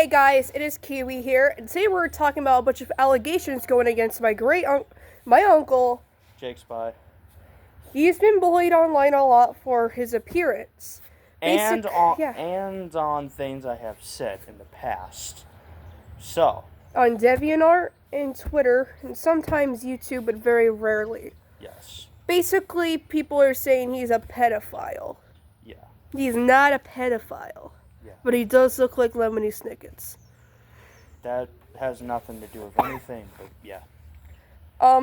Hey guys, it is Kiwi here, and today we're talking about a bunch of allegations going against my uncle. Jake Spy. He's been bullied online a lot for his appearance. And on things I have said in the past. So. On DeviantArt and Twitter, and sometimes YouTube, but very rarely. Yes. Basically, people are saying he's a pedophile. Yeah. He's not a pedophile. Yeah. But he does look like Lemony Snicket's. That has nothing to do with anything, but yeah.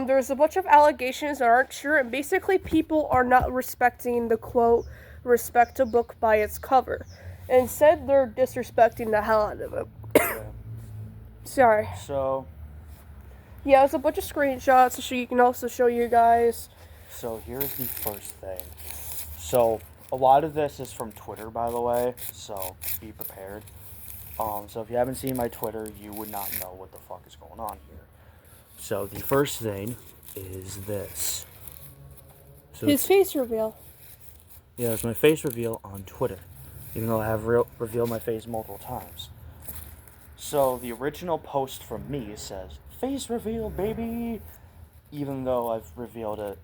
There's a bunch of allegations that aren't true, and basically people are not respecting the quote, respect a book by its cover. Instead, they're disrespecting the hell out of it. Yeah. Sorry. So. Yeah, there's a bunch of screenshots so you can also show you guys. So here's the first thing. So a lot of this is from Twitter, by the way, so be prepared. So if you haven't seen my Twitter, you would not know what the fuck is going on here. So the first thing is this. So his face reveal. Yeah, it's my face reveal on Twitter, even though I have revealed my face multiple times. So the original post from me says, "Face reveal, baby," even though I've revealed it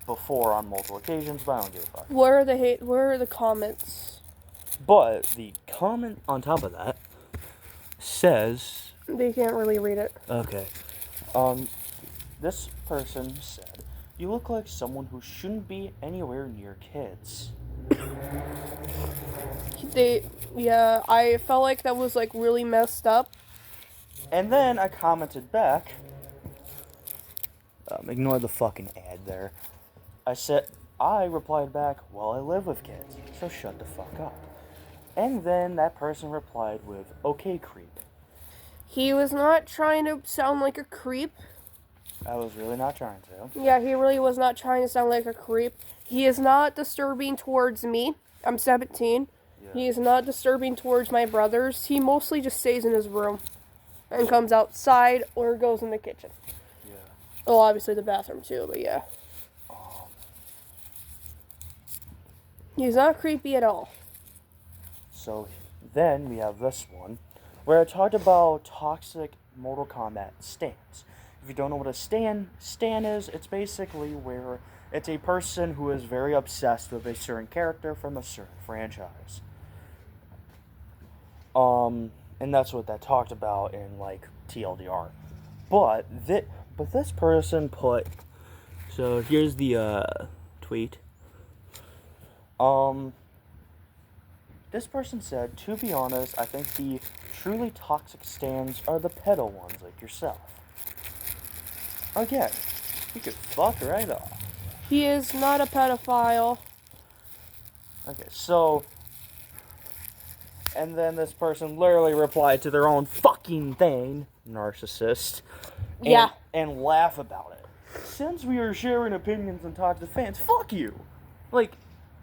before on multiple occasions, but I don't give a fuck. Where are the comments? But the comment on top of that says... They can't really read it. Okay. This person said, "You look like someone who shouldn't be anywhere near kids." Yeah, I felt like that was like really messed up. And then I commented back, ignore the fucking ad there. I replied back, "Well, I live with kids, so shut the fuck up." And then that person replied with, "Okay, creep." He was not trying to sound like a creep. I was really not trying to. Yeah, he really was not trying to sound like a creep. He is not disturbing towards me. I'm 17. Yeah. He is not disturbing towards my brothers. He mostly just stays in his room and comes outside or goes in the kitchen. Yeah. Well, obviously the bathroom too, but yeah. He's not creepy at all. So then we have this one, where I talked about toxic Mortal Kombat stans. If you don't know what a stan is, it's basically where it's a person who is very obsessed with a certain character from a certain franchise. And that's what that talked about in, like, TLDR. But this person put... So here's the tweet. This person said, "To be honest, I think the truly toxic stans are the pedo ones like yourself." Again, you could fuck right off. He is not a pedophile. Okay, so... And then this person literally replied to their own fucking thing, narcissist. Yeah. And laugh about it. "Since we are sharing opinions and talk to fans, fuck you." Like,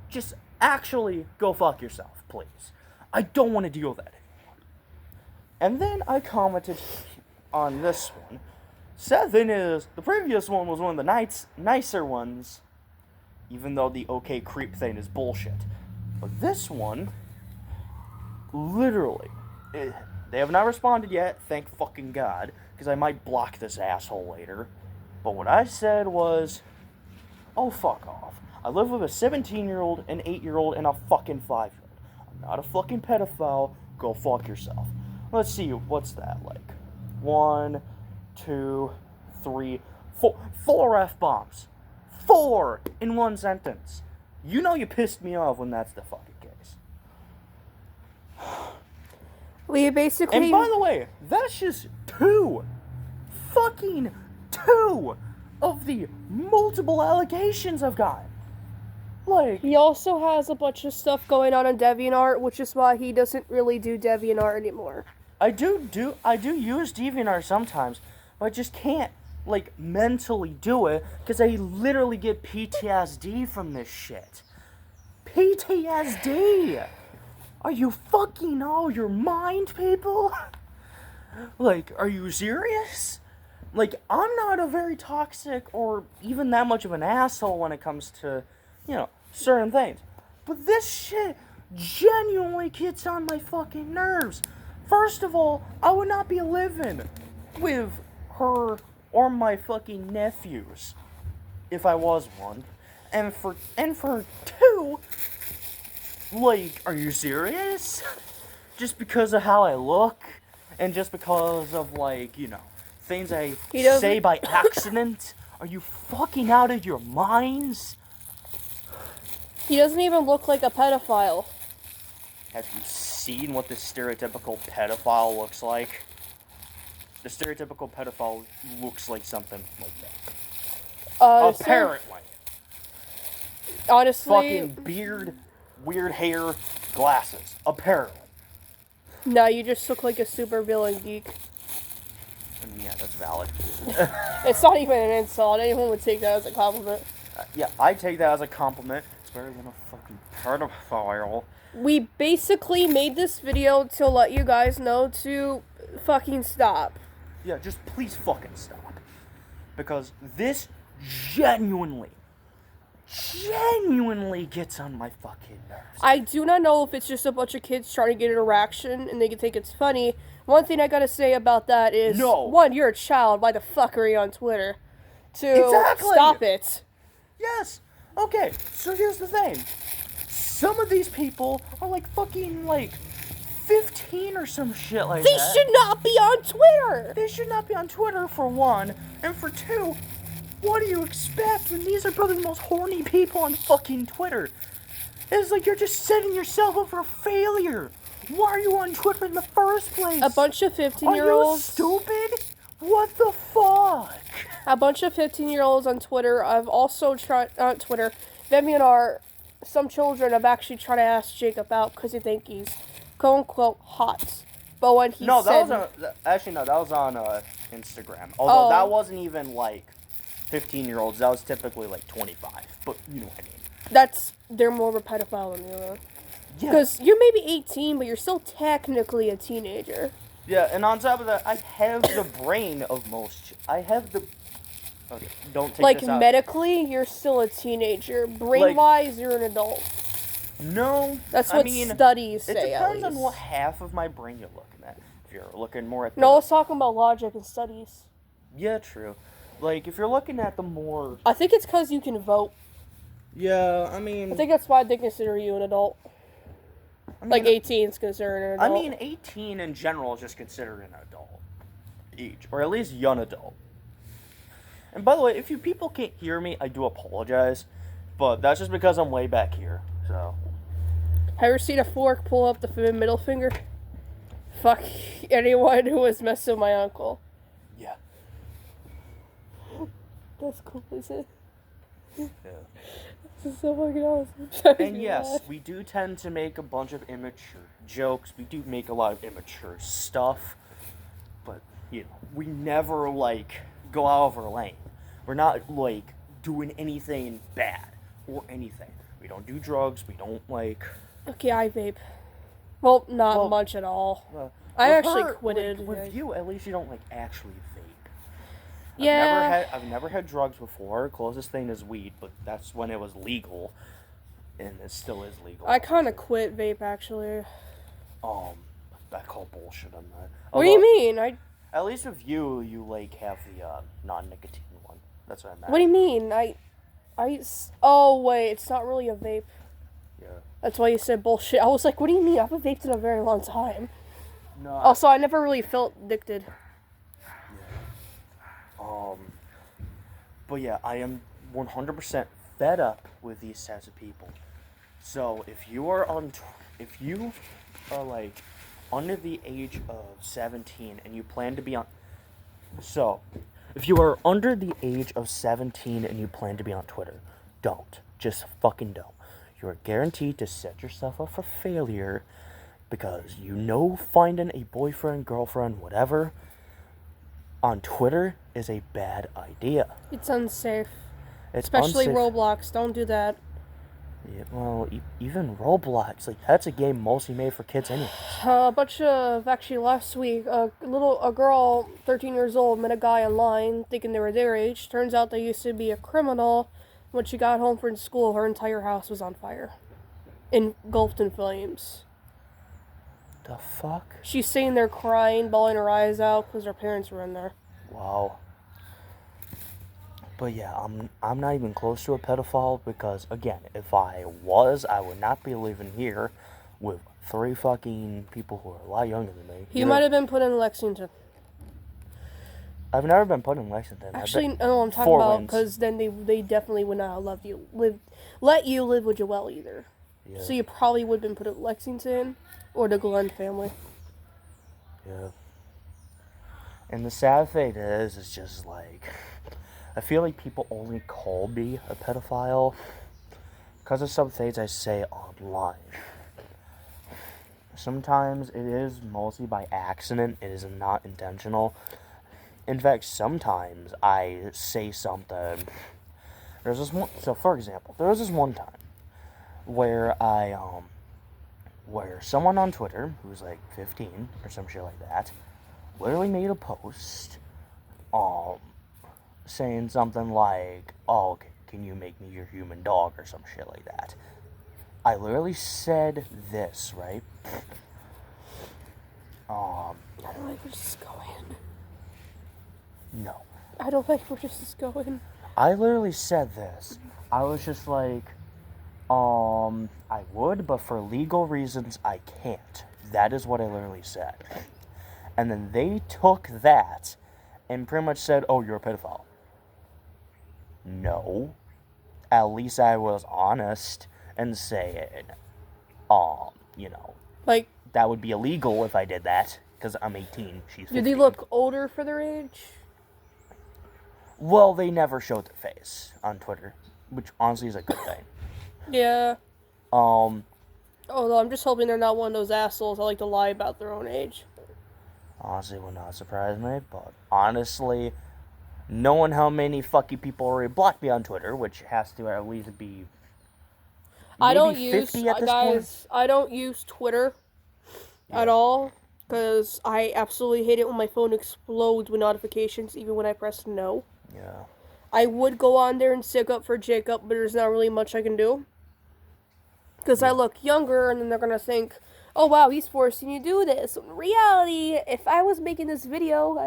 just actually go fuck yourself, please. I don't want to deal with that anymore. And then I commented on this one. Sad thing is, the previous one was one of the nicer ones, even though the okay creep thing is bullshit. But this one, literally, they have not responded yet, thank fucking God, because I might block this asshole later. But what I said was, "Oh, fuck off. I live with a 17-year-old, an 8-year-old, and a fucking 5-year-old. I'm not a fucking pedophile. Go fuck yourself." Let's see, what's that like? 1, 2, 3, 4. 4 F-bombs. 4 in one sentence. You know you pissed me off when that's the fucking case. We basically... And by the way, that's just 2. Fucking 2 of the multiple allegations I've got. Like, he also has a bunch of stuff going on DeviantArt, which is why he doesn't really do DeviantArt anymore. I do use DeviantArt sometimes, but I just can't, like, mentally do it, because I literally get PTSD from this shit. PTSD! Are you fucking out of your mind, people? Like, are you serious? Like, I'm not a very toxic or even that much of an asshole when it comes to, you know, certain things. But this shit genuinely gets on my fucking nerves. First of all, I would not be living with her or my fucking nephews if I was one. And for two, like, are you serious? Just because of how I look, and just because of, like, you know, things I say by accident? Are you fucking out of your minds? He doesn't even look like a pedophile. Have you seen what the stereotypical pedophile looks like? The stereotypical pedophile looks like something like that. Apparently. Honestly. Fucking beard, weird hair, glasses. Apparently. No, you just look like a super villain geek. I mean, yeah, that's valid. It's not even an insult. Anyone would take that as a compliment. Yeah, I take that as a compliment. It's better than a fucking pedophile. We basically made this video to let you guys know to fucking stop. Yeah, just please fucking stop. Because this genuinely gets on my fucking nerves. I do not know if it's just a bunch of kids trying to get interaction and they can think it's funny. One thing I gotta say about that is, one, you're a child. Why the fuck are you on Twitter? Two, stop it. Yes. Okay, so here's the thing. Some of these people are like fucking like 15 or some shit like that. They should not be on Twitter. They should not be on Twitter, for one. And for two, what do you expect when these are probably the most horny people on fucking Twitter? It's like you're just setting yourself up for failure. Why are you on Twitter in the first place? A bunch of 15-year-olds. Are you stupid? What the fuck? A bunch of 15-year-olds on Twitter. I've also tried on Twitter. Some children have actually tried to ask Jacob out because they think he's quote unquote hot. But when he said that was on Instagram. Although that wasn't even like 15-year-olds. That was typically like 25. But you know what I mean. They're more of a pedophile than the other. Yeah. Because you're maybe 18, but you're still technically a teenager. Yeah, and on top of that, I have the brain of most. I have the. Okay, don't take like this out. medically, you're still a teenager. Brain-wise, you're an adult. No, that's what studies say. It depends on what half of my brain you're looking at. If you're looking more at. No, I was talking about logic and studies. Yeah, true. Like if you're looking at the more. I think it's because you can vote. Yeah, I mean. I think that's why they consider you an adult. I mean, like 18 is considered an adult. I mean, 18 in general is just considered an adult age, or at least young adult. And by the way, if you people can't hear me, I do apologize, but that's just because I'm way back here. So. Have you ever seen a fork pull up the middle finger? Fuck anyone who was messing with my uncle. Yeah. That's cool, isn't it? Yeah. This is so fucking awesome. And yes, we do tend to make a bunch of immature jokes. We do make a lot of immature stuff. But, you know, we never, like, go out of our lane. We're not, like, doing anything bad or anything. We don't do drugs. We don't, like... Okay, I vape. Well, not much at all. I actually quitted. Like, with you, at least you don't, like, actually vape. Yeah. I've never had drugs before. Closest thing is weed, but that's when it was legal. And it still is legal. I kind of quit vape, actually. I call bullshit on that. What do you mean? At least with you, like, have the, non-nicotine one. That's what I meant. What do you mean? Oh, wait, it's not really a vape. Yeah. That's why you said bullshit. I was like, what do you mean? I haven't vaped in a very long time. No. Also, I never really felt addicted. But yeah, I am 100% fed up with these types of people. So if you are like under the age of 17 and you plan to be on, if you are under the age of 17 and you plan to be on Twitter, don't. Just fucking don't. You are guaranteed to set yourself up for failure because finding a boyfriend, girlfriend, whatever on Twitter is a bad idea. It's unsafe. Especially unsafe. Roblox. Don't do that. Yeah, well, even Roblox, like, that's a game mostly made for kids anyway. Actually last week, a girl, 13 years old, met a guy online thinking they were their age. Turns out they used to be a criminal. When she got home from school, her entire house was on fire. Engulfed in flames. The fuck? She's sitting there crying, bawling her eyes out because her parents were in there. Wow. But yeah, I'm not even close to a pedophile because, again, if I was, I would not be living here with 3 fucking people who are a lot younger than me. He might have been put in Lexington. I've never been put in Lexington. Actually, no, I'm talking about because then they definitely would not let you live with Joelle either. Yeah. So you probably would have been put in Lexington or the Glenn family. Yeah. And the sad thing is, it's just like, I feel like people only call me a pedophile because of some things I say online. Sometimes it is mostly by accident. It is not intentional. In fact, sometimes I say something. There's this one. So, for example, there was this one time where where someone on Twitter who's like 15 or some shit like that, literally made a post, saying something like, "Oh, okay, can you make me your human dog?" or some shit like that. I literally said this, right? I don't think we're just going. No. I don't think we're just going. I literally said this. I was just like, I would, but for legal reasons, I can't. That is what I literally said. And then they took that and pretty much said, "Oh, you're a pedophile." No. At least I was honest and saying, you know, like, that would be illegal if I did that, because I'm 18, she's 15. Did they look older for their age? Well, they never showed their face on Twitter, which honestly is a good thing. Yeah. Although I'm just hoping they're not one of those assholes that like to lie about their own age. Honestly, would not surprise me, but honestly, knowing how many fucking people already blocked me on Twitter, which has to at least be maybe 50 at this point. I don't use Twitter at all, because I absolutely hate it when my phone explodes with notifications, even when I press no. Yeah. I would go on there and stick up for Jacob, but there's not really much I can do. Because I look younger, and then they're going to think, "Oh wow, he's forcing you to do this." In reality, if I was making this video,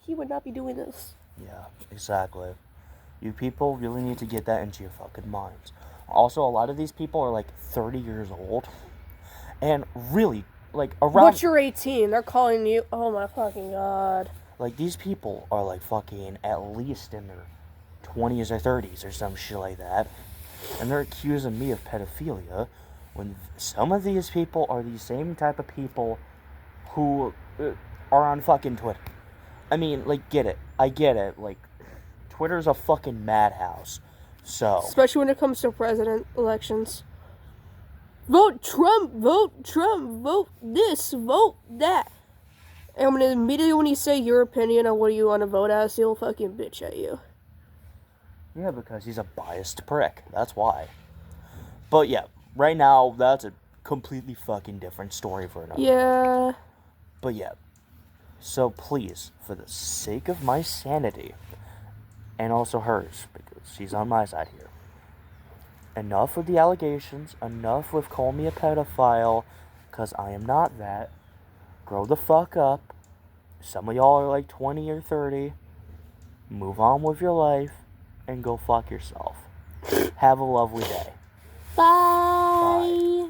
he would not be doing this. Yeah, exactly. You people really need to get that into your fucking minds. Also, a lot of these people are like 30 years old. And really, like, around... But you're 18, they're calling you... Oh my fucking god. Like, these people are like fucking at least in their 20s or 30s or some shit like that. And they're accusing me of pedophilia when some of these people are the same type of people who are on fucking Twitter. I mean, like, get it. I get it. Like, Twitter's a fucking madhouse. So... Especially when it comes to president elections. Vote Trump, vote this, vote that. And immediately when you say your opinion on what you want to vote as, he'll fucking bitch at you. Yeah, because he's a biased prick. That's why. But yeah, right now, that's a completely fucking different story for another. Yeah. But yeah. So please, for the sake of my sanity, and also hers, because she's on my side here, enough with the allegations, enough with calling me a pedophile, because I am not that. Grow the fuck up. Some of y'all are like 20 or 30. Move on with your life, and go fuck yourself. Have a lovely day. Bye. Bye.